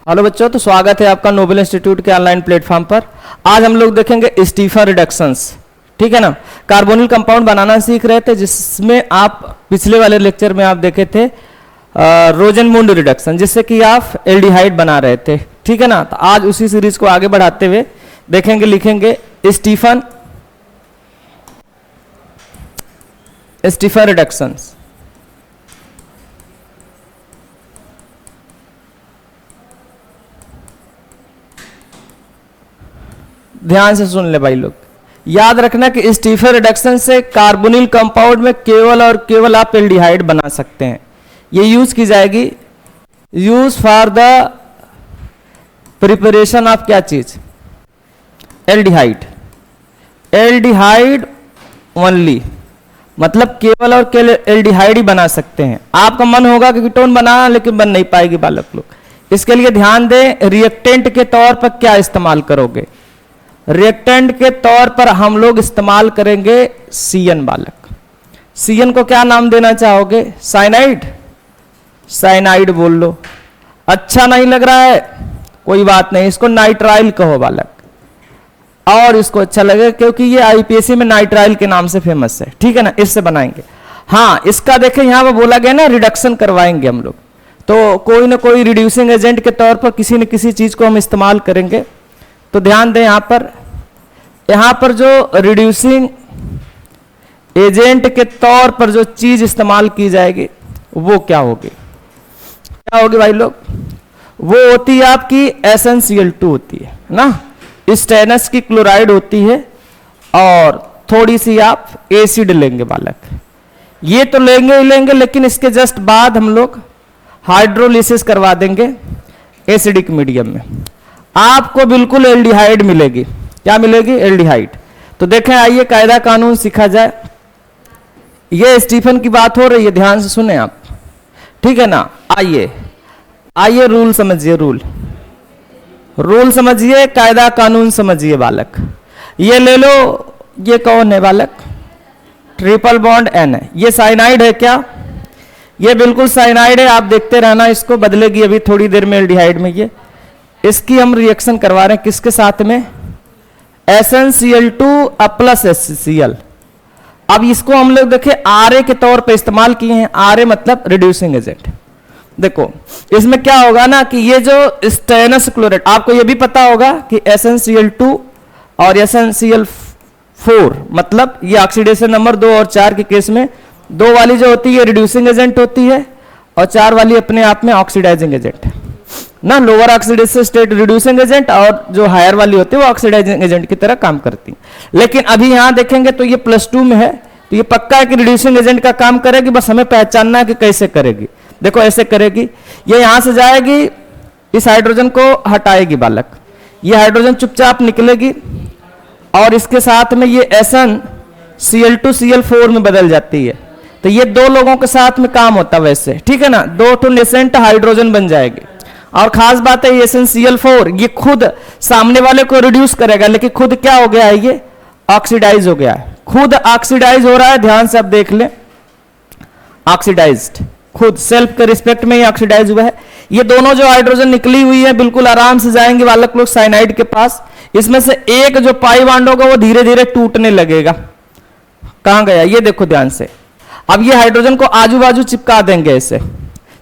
Hello बच्चों, तो स्वागत है आपका नोबेल इंस्टीट्यूट के ऑनलाइन प्लेटफॉर्म पर। आज हम लोग देखेंगे स्टीफन रिडक्शंस, ठीक है ना। कार्बोनिल कंपाउंड बनाना सीख रहे थे, जिसमें आप पिछले वाले लेक्चर में आप देखे थे रोजनमुंड रिडक्शन, जिससे कि आप एल्डिहाइड बना रहे थे, ठीक है ना। तो आज उसी सीरीज को आगे बढ़ाते हुए देखेंगे, लिखेंगे स्टीफन रिडक्शंस। ध्यान से सुन ले भाई लोग, याद रखना कि स्टीफन रिडक्शन से कार्बोनिल कंपाउंड में केवल और केवल आप एल्डिहाइड बना सकते हैं। ये यूज की जाएगी, use for the preparation of क्या चीज, एल्डिहाइड। एल्डिहाइड ओनली, मतलब केवल और केवल एल्डिहाइड ही बना सकते हैं। आपका मन होगा कि कीटोन बनाना, लेकिन बन नहीं पाएगी बालक लोग। इसके लिए ध्यान दें, रिएक्टेंट के तौर पर क्या इस्तेमाल करोगे। रिएक्टेंट के तौर पर हम लोग इस्तेमाल करेंगे CN बालक। CN को क्या नाम देना चाहोगे, साइनाइड। साइनाइड बोल लो। अच्छा नहीं लग रहा है, कोई बात नहीं, इसको नाइट्राइल कहो बालक। और इसको अच्छा लगे क्योंकि ये IPSC में नाइट्राइल के नाम से फेमस है, ठीक है ना, इससे बनाएंगे। हाँ, इसका देखें यहां पर बोला गया ना, रिडक्शन करवाएंगे हम लोग, तो कोई ना कोई रिड्यूसिंग एजेंट के तौर पर किसी न किसी चीज को हम इस्तेमाल करेंगे। तो ध्यान दें, यहां पर जो रिड्यूसिंग एजेंट के तौर पर जो चीज इस्तेमाल की जाएगी वो क्या होगी, भाई लोग, वो होती है आपकी SnCl2 होती है ना, स्टेनस की क्लोराइड होती है, और थोड़ी सी आप एसिड लेंगे बालक। ये तो लेंगे ही लेंगे, लेकिन इसके जस्ट बाद हम लोग हाइड्रोलिसिस करवा देंगे एसिडिक मीडियम में, आपको बिल्कुल एल्डिहाइड मिलेगी। क्या मिलेगी, एल्डिहाइड। तो देखें, आइए कायदा कानून सीखा जाए। ये स्टीफन की बात हो रही है, ध्यान से सुने आप, ठीक है ना। आइए रूल समझिए, रूल समझिए, कायदा कानून समझिए बालक। ये ले लो, ये कौन है बालक, ट्रिपल बॉन्ड N है। ये साइनाइड है क्या, ये बिल्कुल साइनाइड है। आप देखते रहना, इसको बदलेगी अभी थोड़ी देर में एल्डिहाइड में। ये इसकी हम रिएक्शन करवा रहे हैं किसके साथ में, SnCl2 प्लस HCl। अब इसको हम लोग देखें Ra के तौर पे इस्तेमाल किए हैं। Ra मतलब रिड्यूसिंग एजेंट। देखो इसमें क्या होगा ना कि ये जो स्टेनस क्लोराइड, आपको ये भी पता होगा कि SnCl2 और SnCl4, मतलब ये ऑक्सीडेशन नंबर 2 और 4 के केस में 2 वाली जो होती है रिड्यूसिंग एजेंट होती है, और 4 वाली अपने आप में ऑक्सीडाइजिंग एजेंट है ना। Lower oxidation state reducing agent, और जो हायर वाली होती है वो ऑक्सीडाइजिंग एजेंट की तरह काम करती है। लेकिन अभी यहां देखेंगे तो ये +2 में है, तो ये पक्का है कि रिड्यूसिंग एजेंट का काम करेगी, बस हमें पहचानना है कि कैसे करेगी। देखो ऐसे करेगी, ये यहां से जाएगी, इस हाइड्रोजन को हटाएगी बालक, ये हाइड्रोजन चुपचाप निकलेगी, और इसके साथ में ये SnCl2 Cl4 में बदल जाती है। तो ये 2 लोगों के साथ में काम होता है वैसे, ठीक है ना, 2 तो नेसेंट हाइड्रोजन बन जाएगी। और खास बात है, ये SnCl4 ये खुद सामने वाले को रिड्यूस करेगा, लेकिन खुद क्या हो गया है, ये ऑक्सीडाइज हो गया है, खुद ऑक्सीडाइज हो रहा है। ध्यान से आप देख लें, ऑक्सीडाइज्ड, खुद सेल्फ के रिस्पेक्ट में ही ऑक्सीडाइज हुआ है। ये दोनों जो हाइड्रोजन निकली हुई है बिल्कुल आराम से जाएंगे बालक लोग साइनाइड के पास। इसमें से एक जो पाई बॉन्ड होगा वो धीरे धीरे टूटने लगेगा। कहां गया, ये देखो ध्यान से। अब ये हाइड्रोजन को आजू बाजू चिपका देंगे, ऐसे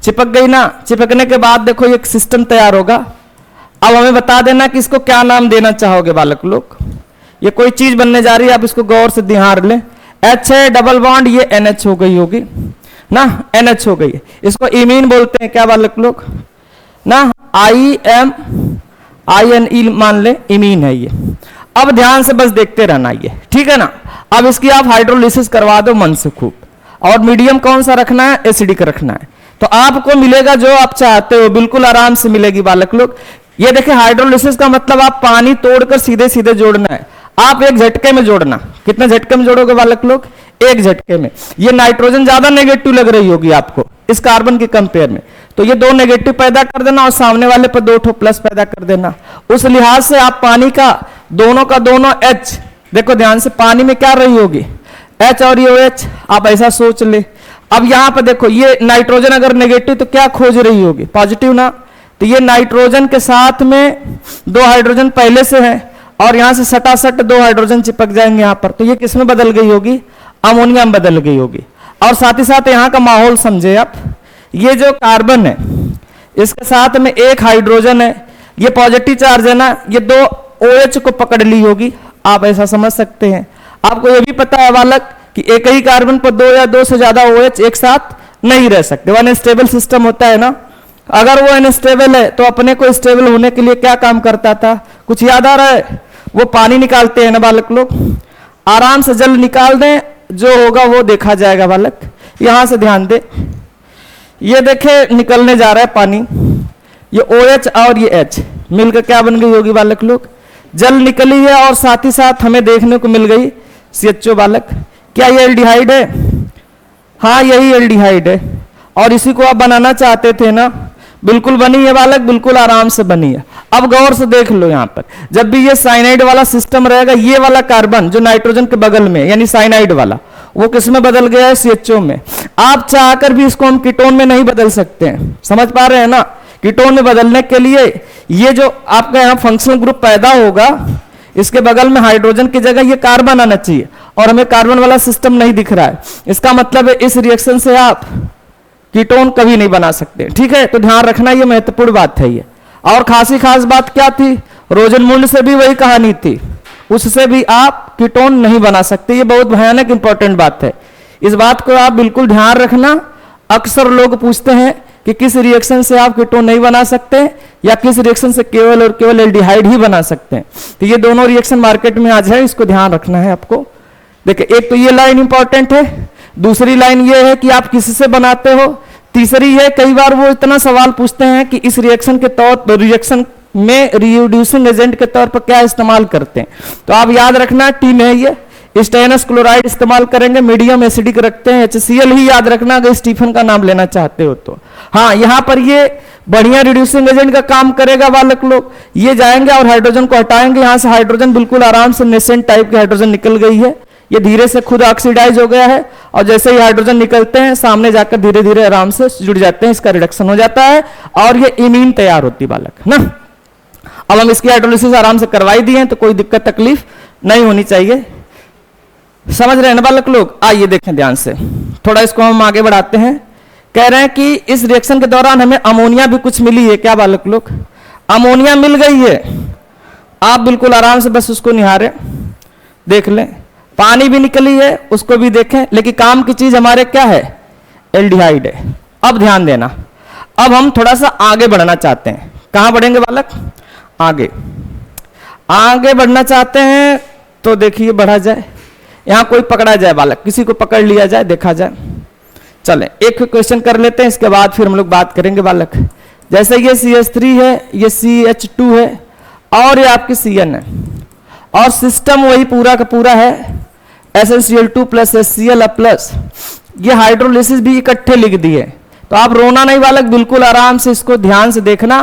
चिपक गई ना। चिपकने के बाद देखो एक सिस्टम तैयार होगा। अब हमें बता देना कि इसको क्या नाम देना चाहोगे बालक लोग। ये कोई चीज बनने जा रही है, आप इसको गौर से ध्यान लें। H है डबल बॉन्ड, ये NH हो गई होगी ना, NH हो गई है। इसको इमीन बोलते हैं क्या बालक लोग ना, IMINE मान ले, इमीन है ये। अब ध्यान से बस देखते रहना ये, ठीक है ना। अब इसकी आप हाइड्रोलिसिस करवा दो मन से खूब, और मीडियम कौन सा रखना है, एसिडिक रखना है। तो आपको मिलेगा जो आप चाहते हो, बिल्कुल आराम से मिलेगी बालक लोग। ये देखिए, हाइड्रोलिसिस का मतलब आप पानी तोड़कर सीधे सीधे जोड़ना है, आप एक झटके में जोड़ना। कितने झटके में जोड़ोगे बालक लोग, एक झटके में। ये नाइट्रोजन ज्यादा नेगेटिव लग रही होगी आपको इस कार्बन के कंपेयर में, तो ये 2 नेगेटिव पैदा कर देना, और सामने वाले पर 2 प्लस पैदा कर देना। उस लिहाज से आप पानी का दोनों H, देखो ध्यान से, पानी में क्या रही होगी, H और ये OH, आप ऐसा सोच ले। अब यहां पर देखो, ये नाइट्रोजन अगर नेगेटिव तो क्या खोज रही होगी, पॉजिटिव ना। तो ये नाइट्रोजन के साथ में 2 हाइड्रोजन पहले से है और यहां से सटासट 2 हाइड्रोजन चिपक जाएंगे यहां पर, तो ये किस में बदल गई होगी, अमोनिया में बदल गई होगी। और साथ ही साथ यहां का माहौल समझे आप, ये जो कार्बन है इसके साथ में 1 हाइड्रोजन है, ये पॉजिटिव चार्ज है ना, ये 2 OH को पकड़ ली होगी, आप ऐसा समझ सकते हैं। आपको ये भी पता है बालक कि एक ही कार्बन पर 2 या 2 से ज्यादा OH एक साथ नहीं रह सकते, वो अनस्टेबल सिस्टम होता है ना। अगर वो अनस्टेबल है तो अपने को स्टेबल होने के लिए क्या काम करता था, कुछ याद आ रहा है, वो पानी निकालते हैं ना बालक लोग, आराम से जल निकाल दें, जो होगा वो देखा जाएगा बालक। यहां से ध्यान दे, ये देखे निकलने जा रहा है पानी, ये OH और ये H मिलकर क्या बन गई होगी बालक लोग, जल निकली है और साथ ही साथ हमें देखने को मिल गई CHO बालक। क्या ये एल्डिहाइड है, हाँ यही एल्डिहाइड है, और इसी को आप बनाना चाहते थे ना, बिल्कुल बनी है बालक, बिल्कुल आराम से बनी है। अब गौर से देख लो, यहां पर जब भी ये साइनाइड वाला सिस्टम रहेगा, ये वाला कार्बन जो नाइट्रोजन के बगल में यानी साइनाइड वाला, वो किस में बदल गया है, CHO में। आप चाहकर भी इसको हम कीटोन में नहीं बदल सकते हैं, समझ पा रहे हैं ना। कीटोन में बदलने के लिए ये जो आपका यहाँ फंक्शनल ग्रुप पैदा होगा, इसके बगल में हाइड्रोजन की जगह ये कार्बन आना चाहिए, और हमें कार्बन वाला सिस्टम नहीं दिख रहा है। इसका मतलब है इस रिएक्शन से आप कीटोन कभी नहीं बना सकते, ठीक है। तो ध्यान रखना, ये महत्वपूर्ण बात है ये। और खास बात क्या थी, रोजनमुंड से भी वही कहानी थी, उससे भी आप कीटोन नहीं बना सकते। ये बहुत भयानक इंपॉर्टेंट बात है, इस बात को आप बिल्कुल ध्यान रखना। अक्सर लोग पूछते हैं कि किस रिएक्शन से आप कीटोन नहीं बना सकते, या किस रिएक्शन से केवल और केवल एल्डिहाइड ही बना सकते हैं। तो ये दोनों रिएक्शन मार्केट में आज है, इसको ध्यान रखना है आपको। देखिए, एक तो ये लाइन इंपॉर्टेंट है, दूसरी लाइन ये है कि आप किससे बनाते हो, तीसरी है कई बार वो इतना सवाल पूछते हैं कि इस रिएक्शन के तौर पर, रिएक्शन में रिड्यूसिंग एजेंट के तौर पर क्या इस्तेमाल करते हैं। तो आप याद रखना, टीन है ये, स्टेनस क्लोराइड इस्तेमाल करेंगे, मीडियम एसिडिक रखते हैं, HCl ही याद रखना अगर स्टीफन का नाम लेना चाहते हो तो। हाँ, यहां पर ये बढ़िया रिड्यूसिंग एजेंट का काम करेगा बालक लोग। ये जाएंगे और हाइड्रोजन को हटाएंगे, यहां से हाइड्रोजन बिल्कुल आराम से नेसेंट टाइप के हाइड्रोजन निकल गई है, ये धीरे से खुद ऑक्सीडाइज हो गया है, और जैसे ही हाइड्रोजन निकलते हैं सामने जाकर धीरे धीरे आराम से जुड़ जाते हैं, इसका रिडक्शन हो जाता है और ये इमीन तैयार होती बालक ना। अब हम इसकी हाइड्रोलिसिस आराम से करवाई दी है, तो कोई दिक्कत तकलीफ नहीं होनी चाहिए, समझ रहे हैं ना बालक लोग। आइए देखें ध्यान से, थोड़ा इसको हम आगे बढ़ाते हैं। कह रहे हैं कि इस रिएक्शन के दौरान हमें अमोनिया भी कुछ मिली है, क्या बालक लोग, अमोनिया मिल गई है। आप बिल्कुल आराम से बस उसको निहारें, देख लें, पानी भी निकली है उसको भी देखें, लेकिन काम की चीज हमारे क्या है, एल्डिहाइड है। अब ध्यान देना, अब हम थोड़ा सा आगे बढ़ना चाहते हैं। कहां बढ़ेंगे बालक, आगे आगे बढ़ना चाहते हैं, तो देखिए बढ़ा जाए, यहां कोई पकड़ा जाए बालक, किसी को पकड़ लिया जाए, देखा जाए। चलें एक क्वेश्चन कर लेते हैं, इसके बाद फिर हम लोग बात करेंगे बालक। जैसे ये CH3 है, ये CH2 है, और ये आपकी CN है, और सिस्टम वही पूरा का पूरा है, SnCl2 प्लस HCl प्लस, ये हाइड्रोलिसिस भी इकट्ठे लिख दिए। तो आप रोना नहीं बालक, बिल्कुल आराम से इसको ध्यान से देखना।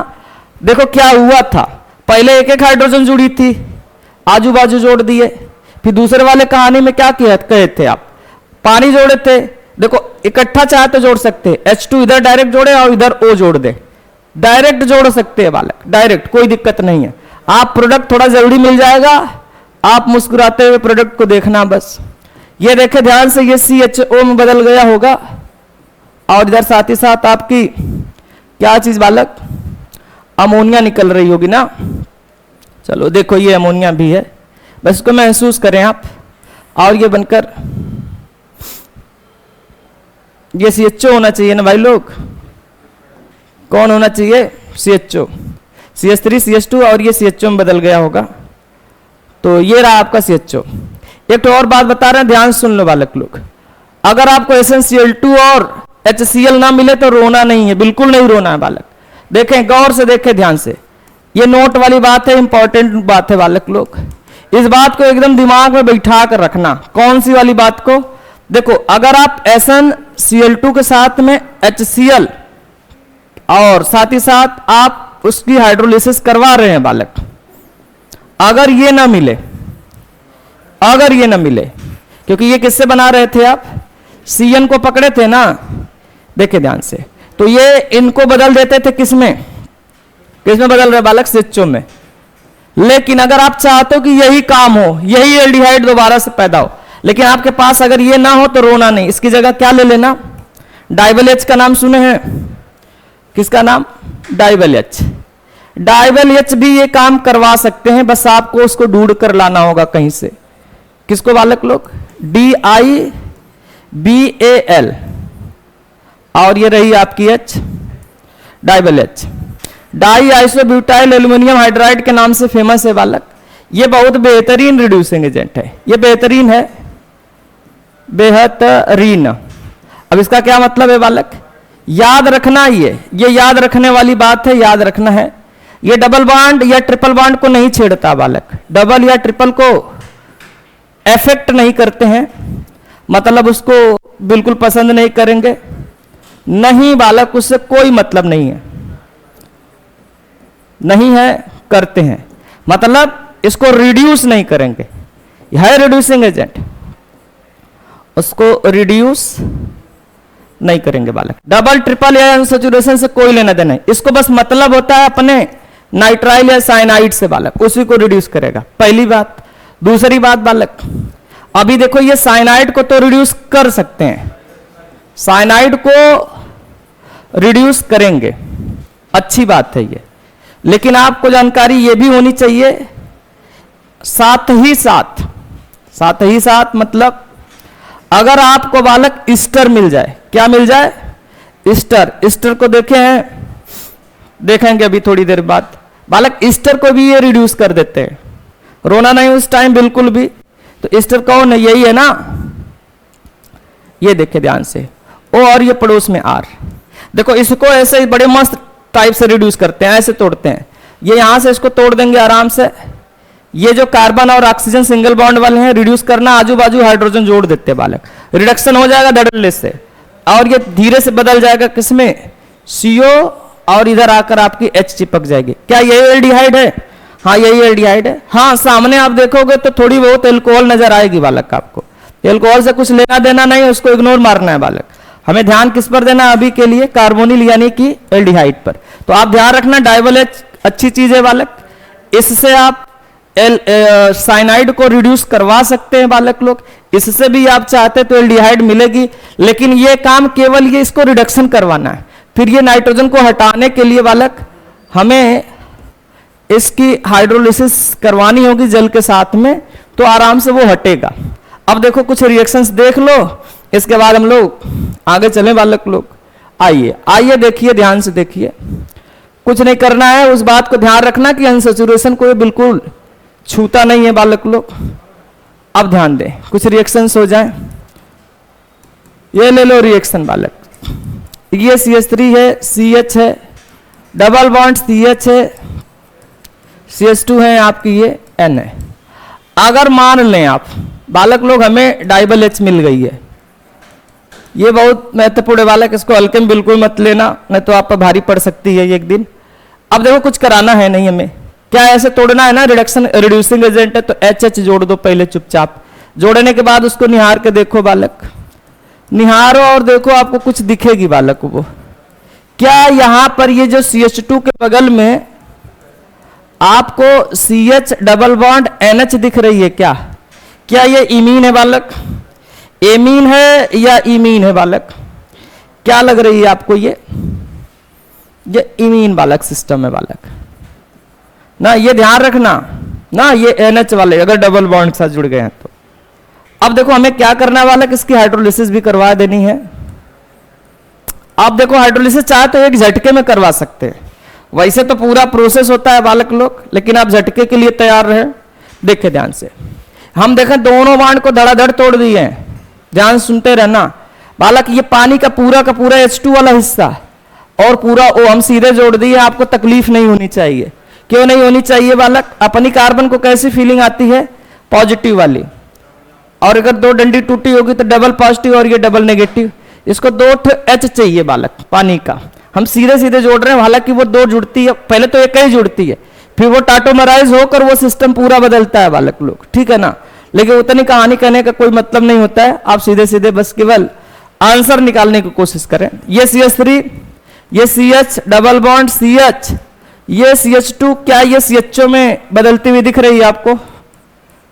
देखो क्या हुआ था, पहले एक एक हाइड्रोजन जुड़ी थी, आजू बाजू जोड़ दिए, फिर दूसरे वाले कहानी में क्या किया कहे थे आप, पानी जोड़े थे। देखो इकट्ठा चाहे तो जोड़ सकते हैं, H2 इधर डायरेक्ट जोड़े और इधर O जोड़ दे, डायरेक्ट जोड़ सकते हैं बालक, डायरेक्ट, कोई दिक्कत नहीं है। आप प्रोडक्ट थोड़ा जल्दी मिल जाएगा, आप मुस्कुराते हुए प्रोडक्ट को देखना बस। ये देखे ध्यान से, ये CHO में बदल गया होगा, और इधर साथ ही साथ आपकी क्या चीज बालक, अमोनिया निकल रही होगी ना। चलो देखो ये अमोनिया भी है, बस इसको महसूस करें आप। और ये बनकर ये CHO होना चाहिए ना भाई लोग, कौन होना चाहिए, CHO, CH3 CH2, और ये CHO में बदल गया होगा। तो ये रहा आपका CHO। एक तो और बात बता रहे हैं, ध्यान सुन लो बालक लोग, अगर आपको SnCl2 और HCl ना मिले तो रोना नहीं है, बिल्कुल नहीं रोना है बालक। देखें गौर से, देखें ध्यान से, ये नोट वाली बात है, इंपॉर्टेंट बात है बालक लोग, इस बात को एकदम दिमाग में बैठा कर रखना। कौन सी वाली बात को, देखो अगर आप SnCl2 के साथ में HCl और साथ ही साथ आप उसकी हाइड्रोलिसिस करवा रहे हैं बालक, अगर ये ना मिले, अगर ये ना मिले, क्योंकि ये किससे बना रहे थे आप, CN को पकड़े थे ना, देखे ध्यान से, तो ये इनको बदल देते थे किसमें, किसमें बदल रहे बालक? CHO में। लेकिन अगर आप चाहते हो कि यही काम हो, यही एल्डिहाइड दोबारा से पैदा हो, लेकिन आपके पास अगर ये ना हो तो रोना नहीं, इसकी जगह क्या ले लेना? डाइबल एच का नाम सुने हैं? किसका नाम? डाइबल एच। डाइबल एच भी ये काम करवा सकते हैं, बस आपको उसको ढूंढ कर लाना होगा कहीं से। किसको बालक लोग? DIBAL, और ये रही आपकी H, DIBAL H. Di isobutyl aluminium hydride के नाम से फेमस है बालक। ये बहुत बेहतरीन रिड्यूसिंग एजेंट है, ये बेहतरीन है, बेहतरीन। अब इसका क्या मतलब है बालक? याद रखना, ये याद रखने वाली बात है, याद रखना है। ये डबल बॉन्ड या ट्रिपल बॉन्ड को नहीं छेड़ता बालक, डबल या ट्रिपल को एफेक्ट नहीं करते हैं, मतलब उसको बिल्कुल पसंद नहीं करेंगे, नहीं बालक, उससे कोई मतलब नहीं है, नहीं है, करते हैं, मतलब इसको रिड्यूस नहीं करेंगे, है रिड्यूसिंग एजेंट, उसको रिड्यूस नहीं करेंगे बालक। डबल ट्रिपल या अनसैचुरेशन से कोई लेना देना नहीं, इसको बस मतलब होता है अपने नाइट्राइल या साइनाइड से बालक, उसी को रिड्यूस करेगा, पहली बात। दूसरी बात बालक, अभी देखो ये साइनाइड को तो रिड्यूस कर सकते हैं, साइनाइड को रिड्यूस करेंगे, अच्छी बात है ये, लेकिन आपको जानकारी ये भी होनी चाहिए साथ ही साथ मतलब अगर आपको बालक ईस्टर मिल जाए, क्या मिल जाए? ईस्टर को देखेंगे अभी थोड़ी देर बाद बालक, ईस्टर को भी ये रिड्यूस कर देते हैं, रोना नहीं उस टाइम बिल्कुल भी। तो ईस्टर कौन है? यही है ना, ये देखे ध्यान से, ओ और ये पड़ोस में आर। देखो इसको ऐसे बड़े मस्त टाइप से रिड्यूस करते हैं, ऐसे तोड़ते हैं, ये यहां से इसको तोड़ देंगे आराम से। ये जो कार्बन और ऑक्सीजन सिंगल बॉन्ड वाले हैं, रिड्यूस करना, आजू बाजू हाइड्रोजन जोड़ देते हैं बालक, रिडक्शन हो जाएगा डबल से, और ये धीरे से बदल जाएगा किसमें? CO, और इधर आकर आपकी H चिपक जाएगी। क्या यही एल्डिहाइड है? हाँ यही एल्डिहाइड है। हाँ सामने आप देखोगे तो थोड़ी बहुत एल्कोहल नजर आएगी बालक, आपको एल्कोहल से कुछ लेना देना नहीं, उसको इग्नोर मारना है बालक। हमें ध्यान किस पर देना अभी के लिए? कार्बोनिल यानी कि एल्डिहाइड पर। तो आप ध्यान रखना, डाइबल एच अच्छी चीज है बालक, इससे आप साइनाइड को रिड्यूस करवा सकते हैं बालक लोग, इससे भी आप चाहते तो एल्डिहाइड मिलेगी, लेकिन ये काम केवल ये इसको रिडक्शन करवाना है, फिर ये नाइट्रोजन को हटाने के लिए बालक हमें इसकी हाइड्रोलिसिस करवानी होगी जल के साथ में, तो आराम से वो हटेगा। अब देखो कुछ रिएक्शंस देख लो, इसके बाद हम लोग आगे चलें बालक लोग। आइए देखिए, ध्यान से देखिए, कुछ नहीं करना है, उस बात को ध्यान रखना कि अनसैचुरेशन को ये बिल्कुल छूता नहीं है बालक लोग। अब ध्यान दें, कुछ रिएक्शंस हो जाए, ये ले लो रिएक्शन बालक, ये CH3 है, CH है, डबल बॉन्ड CH है, CH2 है आपकी, ये N है। अगर मान लें आप बालक लोग हमें डाइबल H मिल गई है, ये बहुत महत्वपूर्ण है बालक, इसको हल्के में बिल्कुल मत लेना, नहीं तो आप पर भारी पड़ सकती है एक दिन। अब देखो कुछ कराना है नहीं हमें, क्या ऐसे तोड़ना है ना, रिड्यूसिंग एजेंट है तो HH जोड़ दो पहले चुपचाप, जोड़ने के बाद उसको निहार के देखो बालक, निहारो और देखो आपको कुछ दिखेगी बालक वो। क्या यहां पर ये जो CH2 के बगल में आपको CH डबल बॉन्ड NH दिख रही है क्या? क्या ये इमीन है बालक? एमीन है या इमीन है बालक? क्या लग रही है आपको? ये इमीन बालक सिस्टम है बालक ना, ये ध्यान रखना ना, ये NH वाले अगर डबल बॉन्ड के साथ जुड़ गए हैं तो। अब देखो हमें क्या करना है बालक, इसकी हाइड्रोलिसिस भी करवा देनी है। आप देखो हाइड्रोलिसिस चाहे तो एक झटके में करवा सकते हैं, वैसे तो पूरा प्रोसेस होता है बालक लोग, लेकिन आप झटके के लिए तैयार रहे। देखे ध्यान से, हम देखें दोनों बॉन्ड को धड़ाधड़ तोड़ दिए हैं, ध्यान सुनते रहना बालक। ये पानी का पूरा H2 वाला हिस्सा और पूरा O हम सीधे जोड़ दिए, आपको तकलीफ नहीं होनी चाहिए। क्यों नहीं होनी चाहिए बालक? अपनी कार्बन को कैसी फीलिंग आती है? पॉजिटिव वाली, और अगर दो डंडी टूटी होगी तो डबल पॉजिटिव और ये डबल नेगेटिव। इसको 2 H चाहिए बालक पानी का, हम सीधे सीधे जोड़ रहे हैं, हालांकि वो 2 जुड़ती है, पहले तो एक ही जुड़ती है, फिर वो टाटोमराइज होकर वो सिस्टम पूरा बदलता है बालक लोग, ठीक है ना। लेकिन उतनी कहानी कहने का कोई मतलब नहीं होता है, आप सीधे सीधे बस केवल आंसर निकालने की कोशिश करें। ये CH3, ये CH डबल बॉन्ड CH, ये CH2 क्या ये CHO में बदलती हुई दिख रही है आपको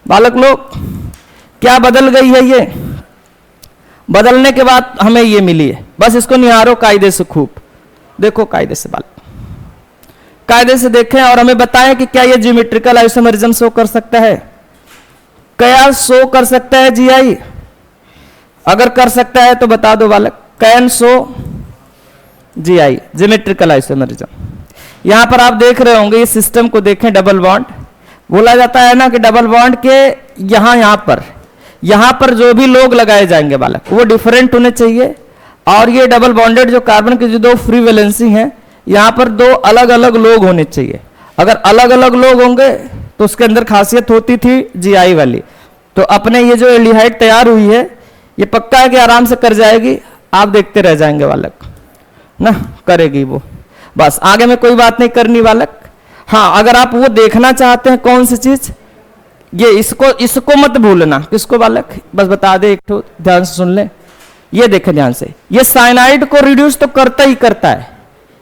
बालक लोग? क्या बदल गई है? ये बदलने के बाद हमें ये मिली है। बस इसको निहारो कायदे से, खूब देखो कायदे से बालक, कायदे से देखें और हमें बताएं कि क्या ये ज्योमेट्रिकल आइसोमेरिज्म शो कर सकता है? क्या शो कर सकता है जीआई? अगर कर सकता है तो बता दो बालक। Can show GI geometrical isomerism. यहां पर आप देख रहे होंगे, इस सिस्टम को देखें, डबल बॉन्ड बोला जाता है ना कि डबल बॉन्ड के यहां पर जो भी लोग लगाए जाएंगे बालक वो डिफरेंट होने चाहिए। और ये डबल बॉन्डेड जो कार्बन की जो दो फ्री वैलेंसी हैं, यहां पर दो अलग अलग लोग होने चाहिए। अगर अलग अलग लोग होंगे तो उसके अंदर खासियत होती थी जीआई वाली। तो अपने ये जो एल्डिहाइड तैयार हुई है, ये पक्का है कि आराम से कर जाएगी, आप देखते रह जाएंगे बालक ना, करेगी वो। बस आगे में कोई बात नहीं करनी बालक। हाँ, अगर आप वो देखना चाहते हैं कौन सी चीज, ये इसको मत भूलना। किसको बालक? बस बता दे, एक तो ध्यान से सुन ले, ये देखें ध्यान से, ये साइनाइड को रिड्यूस तो करता ही करता है,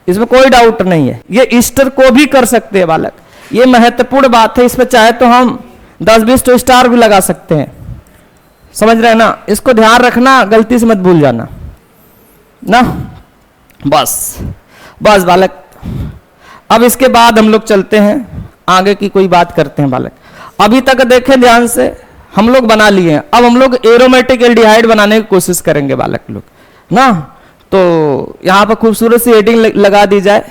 इसमें कोई डाउट नहीं है। ये ईस्टर को भी कर सकते हैं बालक, ये महत्वपूर्ण बात है। इसमें चाहे तो हम 10-20 तो स्टार भी लगा सकते हैं, समझ रहे हैं ना? इसको ध्यान रखना, गलती से मत भूल जाना ना। बस बालक, अब इसके बाद हम लोग चलते हैं आगे की कोई बात करते हैं बालक। अभी तक देखें ध्यान से, हम लोग बना लिए हैं, अब हम लोग एरोमेटिक एल्डिहाइड बनाने की कोशिश करेंगे बालक लोग ना। तो यहां पर खूबसूरत सी हेडिंग लगा दी जाए,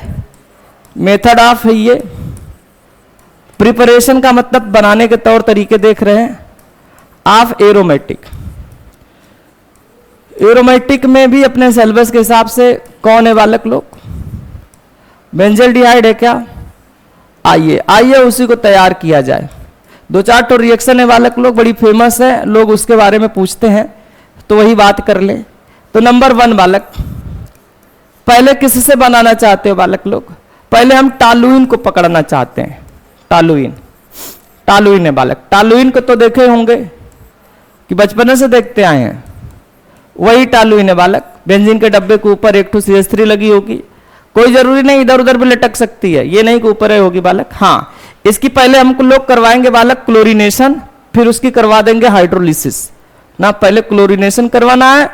मेथड ऑफ है ये, प्रिपरेशन का मतलब बनाने के तौर तरीके देख रहे हैं ऑफ एरोमेटिक। एरोमेटिक में भी अपने सिलेबस के हिसाब से कौन है बालक लोग? बेंजल्डिहाइड है क्या? आइए उसी को तैयार किया जाए। 2-4 तो रिएक्शन है बालक लोग, बड़ी फेमस है, लोग उसके बारे में पूछते हैं, तो वही बात कर ले। तो नंबर 1 बालक, पहले किससे बनाना चाहते हो बालक लोग? पहले हम टॉलुइन को पकड़ना चाहते हैं। टॉलुइन है बालक। टॉलुइन को तो देखे होंगे कि बचपन से देखते आए हैं, वही टॉलुइन है बालक। बेंजीन के डब्बे के ऊपर एक CH3 लगी होगी, कोई जरूरी नहीं इधर उधर भी लटक सकती है, ये नहीं कि ऊपर है होगी बालक। हाँ, इसकी पहले हमको लोग करवाएंगे बालक क्लोरीनेशन, फिर उसकी करवा देंगे हाइड्रोलिसिस ना। पहले क्लोरीनेशन करवाना है,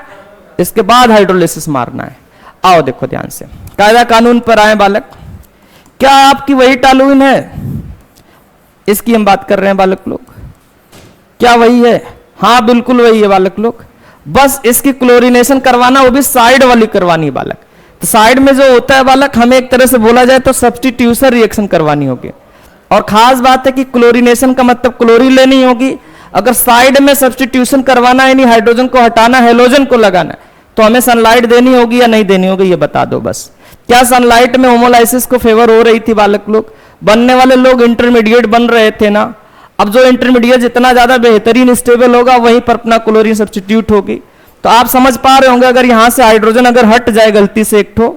इसके बाद हाइड्रोलिसिस मारना है। आओ देखो ध्यान से, कायदा कानून पर आए बालक। क्या आपकी वही टॉलुइन है? इसकी हम बात कर रहे हैं बालक लोग, क्या वही है? हाँ बिल्कुल वही है बालक लोग। बस इसकी क्लोरीनेशन करवाना, वो भी साइड वाली करवानी है बालक। तो साइड में जो होता है बालक, हमें एक तरह से बोला जाए तो सब्स्टिट्यूशन रिएक्शन करवानी होगी। और खास बात है कि क्लोरीनेशन का मतलब क्लोरीन लेनी होगी। अगर साइड में सब्स्टिट्यूशन करवाना है, यानी हाइड्रोजन को हटाना, हेलोजन को लगाना है, तो हमें सनलाइट देनी होगी या नहीं देनी होगी, ये बता दो बस। क्या सनलाइट में होमोलाइसिस को फेवर हो रही थी बालक लोग? बनने वाले लोग इंटरमीडिएट बन रहे थे ना। अब जो इंटरमीडिएट जितना ज्यादा बेहतरीन स्टेबल होगा, वहीं पर अपना क्लोरीन सब्स्टिट्यूट होगी। तो आप समझ पा रहे होंगे, अगर यहां से हाइड्रोजन अगर हट जाए गलती से एक ठो,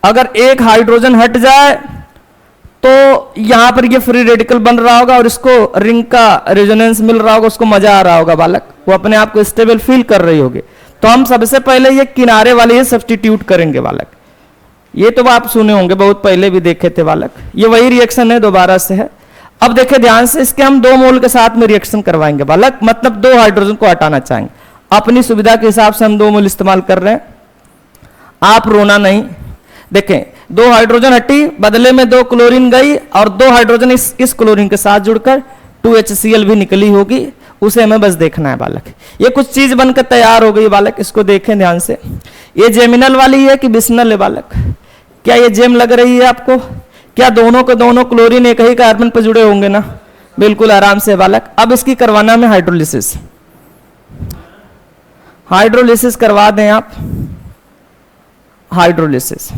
अगर एक हाइड्रोजन हट जाए तो यहां पर ये फ्री रेडिकल बन रहा होगा और इसको रिंग का रेजोनेंस मिल रहा होगा, उसको मजा आ रहा होगा बालक, वो अपने आप को स्टेबल फील कर रही होगी। तो हम सबसे पहले ये किनारे वाले ये सब्स्टिट्यूट करेंगे बालक। ये तो आप सुने होंगे, बहुत पहले भी देखे थे बालक। ये वही रिएक्शन है, दोबारा से है। अब देखे ध्यान से, इसके हम 2 मोल के साथ में रिएक्शन करवाएंगे बालक, मतलब 2 हाइड्रोजन को हटाना चाहेंगे। अपनी सुविधा के हिसाब से हम 2 मोल इस्तेमाल कर रहे हैं, आप रोना नहीं। देखें, 2 हाइड्रोजन हटी, बदले में 2 क्लोरीन गई और 2 हाइड्रोजन इस क्लोरीन के साथ जुड़कर 2HCl भी निकली होगी, उसे हमें बस देखना है बालक। ये कुछ चीज बनकर तैयार हो गई बालक, इसको देखें ध्यान से। ये जेमिनल वाली है कि बिस्नल है बालक? क्या ये जेम लग रही है आपको? क्या दोनों के दोनों क्लोरीन एक ही कार्बन पर जुड़े होंगे ना? बिल्कुल आराम से बालक। अब इसकी करवाना में हाइड्रोलिसिस, हाइड्रोलिसिस करवा दें आप। हाइड्रोलिसिस,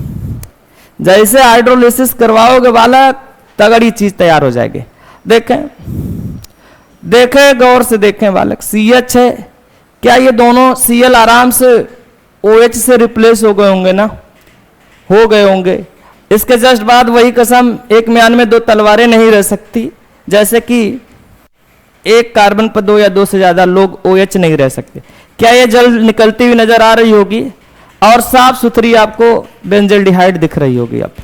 जैसे हाइड्रोलिसिस करवाओगे बालक, तगड़ी चीज तैयार हो जाएगी। देखें देखें गौर से देखें बालक, CH है, क्या ये दोनों Cl आराम से OH से रिप्लेस हो गए होंगे ना? हो गए होंगे। इसके जस्ट बाद वही कसम, एक म्यान में 2 तलवारें नहीं रह सकती, जैसे कि एक कार्बन पर 2 या 2 से ज्यादा लोग OH नहीं रह सकते। क्या ये जल निकलती हुई नजर आ रही होगी और साफ सुथरी आपको बेंजल्डिहाइड दिख रही होगी। अब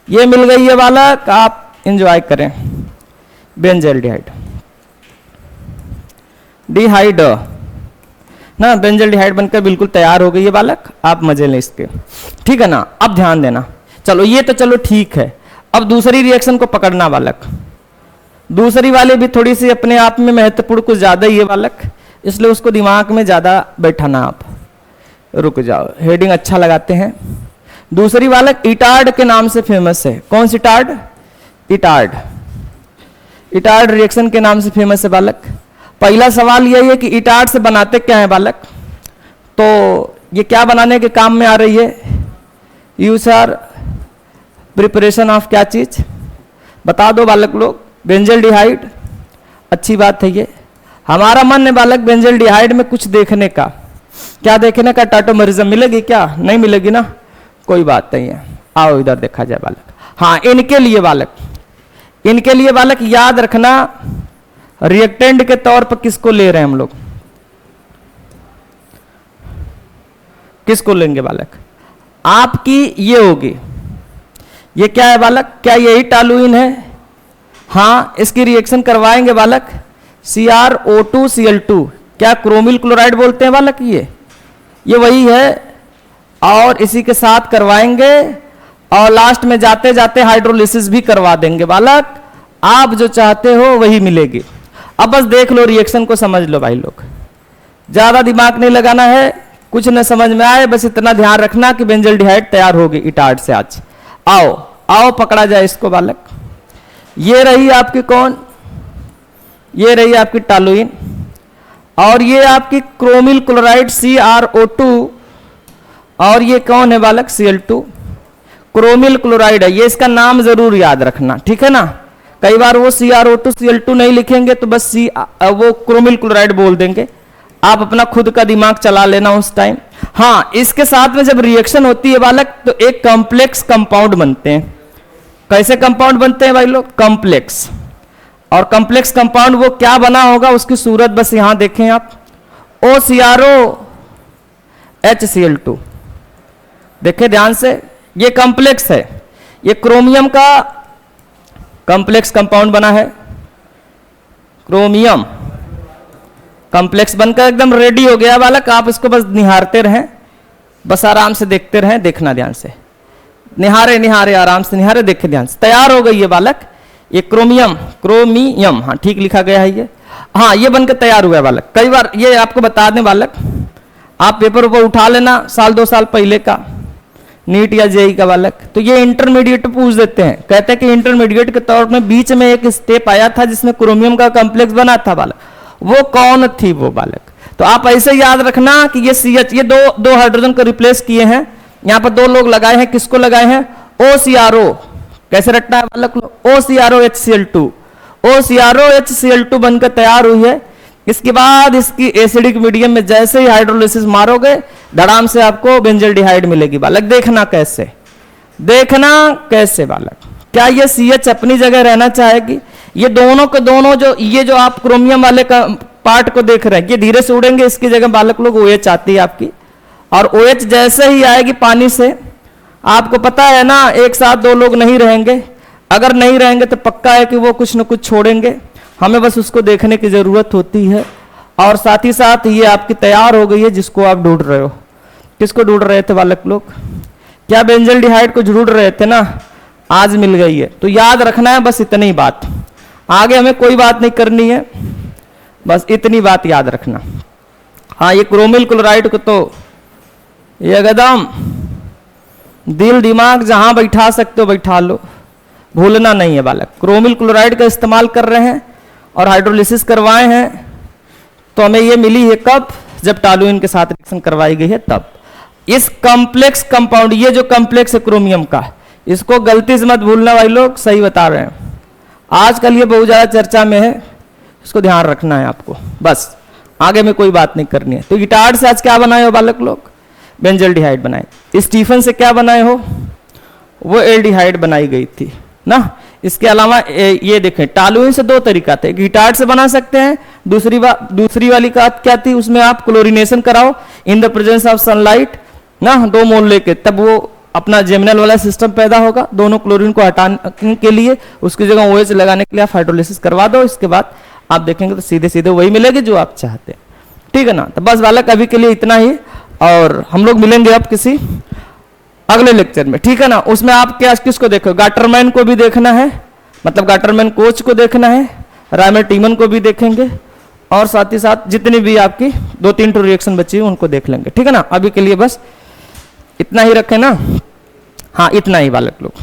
ये मिल गई ये बालक, आप एंजॉय करें। बेंजल्डिहाइड डिहाइड ना, बेंजल्डिहाइड बनकर बिल्कुल तैयार हो गई है बालक, आप मजे लें इसके, ठीक है ना। अब ध्यान देना, चलो ये तो चलो ठीक है। अब दूसरी रिएक्शन को पकड़ना बालक। दूसरी वाली भी थोड़ी सी अपने आप में महत्वपूर्ण कुछ ज्यादा ही है बालक, इसलिए उसको दिमाग में ज्यादा बैठाना आप। रुक जाओ, हेडिंग अच्छा लगाते हैं। दूसरी बालक इटार्ड के नाम से फेमस है। कौन सी इटार्ड? इटार्ड। इटार्ड रिएक्शन के नाम से फेमस है बालक। पहला सवाल यही है कि इटार्ड से बनाते क्या है बालक? तो ये क्या बनाने के काम में आ रही है? यूज आर प्रिपरेशन ऑफ क्या चीज? बता दो बालक लोग। बेंजल्डिहाइड। अच्छी बात है ये। हमारा मन है बालक बेंजल्डिहाइड में कुछ देखने का। क्या देखने का? टाटोमेरिज्म मिलेगी क्या? नहीं मिलेगी ना, कोई बात नहीं है। आओ इधर देखा जाए बालक। हाँ, इनके लिए बालक, इनके लिए बालक याद रखना, रिएक्टेंट के तौर पर किसको ले रहे हैं हम लोग? किसको लेंगे बालक? आपकी ये होगी, ये क्या है बालक? क्या यही टॉलुइन है? हाँ, इसकी रिएक्शन करवाएंगे बालक CrO2Cl2। क्या क्रोमिल क्लोराइड बोलते हैं बालक? ये वही है, और इसी के साथ करवाएंगे और लास्ट में जाते जाते हाइड्रोलिसिस भी करवा देंगे बालक। आप जो चाहते हो वही मिलेगी। अब बस देख लो, रिएक्शन को समझ लो भाई लोग, ज्यादा दिमाग नहीं लगाना है। कुछ न समझ में आए बस इतना ध्यान रखना कि बेंजल्डिहाइड तैयार होगी इटार्ड से आज। आओ आओ पकड़ा जाए इसको बालक। ये रही आपकी कौन? ये रही आपकी टॉलुइन, और ये आपकी क्रोमिल क्लोराइड CrO2, और ये कौन है बालक? Cl2। क्रोमिल क्लोराइड है ये, इसका नाम जरूर याद रखना, ठीक है ना। कई बार वो CrO2Cl2 नहीं लिखेंगे तो बस वो क्रोमिल क्लोराइड बोल देंगे। आप अपना खुद का दिमाग चला लेना उस टाइम। हाँ, इसके साथ में जब रिएक्शन होती है बालक तो एक कॉम्प्लेक्स कंपाउंड बनते हैं। कैसे कंपाउंड बनते हैं भाई लोग? कॉम्प्लेक्स। और कॉम्प्लेक्स कंपाउंड वो क्या बना होगा उसकी सूरत बस यहां देखें आप, OCrOHCl2। देखें ध्यान से, ये कॉम्प्लेक्स है, ये क्रोमियम का कॉम्प्लेक्स कंपाउंड बना है। क्रोमियम कॉम्प्लेक्स बनकर एकदम रेडी हो गया बालक। आप इसको बस निहारते रहें, बस आराम से देखते रहें, देखना ध्यान से, निहारे निहारे आराम से निहारे, देखे ध्यान से। तैयार हो गई है बालक ये क्रोमियम, क्रोमियम, हाँ ठीक लिखा गया है ये। हाँ, ये बनकर तैयार हुआ है बालक। कई बार ये आपको बता दें बालक, आप पेपर ऊपर उठा लेना 1-2 साल पहले का नीट या जेई का बालक, तो ये इंटरमीडिएट पूछ देते हैं। कहते हैं कि इंटरमीडिएट के तौर में बीच में एक स्टेप आया था जिसमें क्रोमियम का कॉम्प्लेक्स बना था बालक, वो कौन थी वो बालक? तो आप ऐसे याद रखना कि ये CH, ये दो हाइड्रोजन को रिप्लेस किए हैं, यहाँ पर 2 लोग लगाए हैं। किसको लगाए हैं? OCrO। कैसे रटना है बालक? OCrOHCl2। OCrOHCl2 बनकर तैयार हुई है। इसके बाद इसकी एसिडिक मीडियम में जैसे ही हाइड्रोलिसिस मारोगे धड़ाम से आपको बेंजल्डिहाइड मिलेगी बालक। देखना कैसे, देखना कैसे बालक। क्या ये CH अपनी जगह रहना चाहेगी? ये दोनों के दोनों जो आप क्रोमियम वाले का पार्ट को देख रहे हैं, ये धीरे से उड़ेंगे, इसकी जगह बालक लोग OH आती है आपकी, और OH जैसे ही आएगी पानी से, आपको पता है ना एक साथ 2 लोग नहीं रहेंगे। अगर नहीं रहेंगे तो पक्का है कि वो कुछ न कुछ छोड़ेंगे। हमें बस उसको देखने की जरूरत होती है। और साथ ही साथ ये आपकी तैयार हो गई है जिसको आप ढूंढ रहे हो। किसको ढूंढ रहे थे बालक लोग? क्या बेंजल्डिहाइड को ढूंढ रहे थे ना? आज मिल गई है। तो याद रखना है बस इतनी बात, आगे हमें कोई बात नहीं करनी है, बस इतनी बात याद रखना। हाँ, ये क्रोमिल क्लोराइड को तो ये एकदम दिल दिमाग जहां बैठा सकते हो बैठा लो, भूलना नहीं है बालक। क्रोमिल क्लोराइड का इस्तेमाल कर रहे हैं और हाइड्रोलिसिस करवाए हैं, तो हमें ये मिली है कब? जब टॉलुइन के साथ रिएक्शन करवाई गई है तब। इस कॉम्प्लेक्स कंपाउंड, ये जो कॉम्प्लेक्स है क्रोमियम का, इसको गलती से मत भूलना भाई लोग, सही बता रहे हैं। आजकल ये बहुत ज्यादा चर्चा में है, इसको ध्यान रखना है आपको, बस आगे में कोई बात नहीं करनी है। तो इटार्ड से आज क्या बनाए हो बालक लोग? बेंजल्डिहाइड बनाए। स्टीफन से क्या बनाए हो? वो एल्डिहाइड बनाई गई थी ना। इसके अलावा ये देखें, टॉलुइन से 2 तरीका थे, इटार्ड से बना सकते हैं, दूसरी वाली का क्या थी? उसमें आप क्लोरीनेशन कराओ in the presence of sunlight ना, 2 मोल लेके, तब वो अपना जेमिनल वाला सिस्टम पैदा होगा दोनों क्लोरीन को हटाने के लिए, उसकी जगह OH लगाने के लिए आप हाइड्रोलिसिस करवा दो, इसके बाद आप देखेंगे तो सीधे सीधे वही मिलेगी जो आप चाहते हैं। ठीक है ना। तो बस बालक अभी के लिए इतना ही, और हम लोग मिलेंगे अब किसी अगले लेक्चर में। ठीक है ना। उसमें आप क्या किसको देखो, गाटरमैन को भी देखना है, मतलब गाटरमैन कोच को देखना है, रायमर टीमन को भी देखेंगे, और साथ ही साथ जितनी भी आपकी 2-3 रिएक्शन बची है उनको देख लेंगे। ठीक है ना। अभी के लिए बस इतना ही रखें ना। हाँ इतना ही बालक लोग।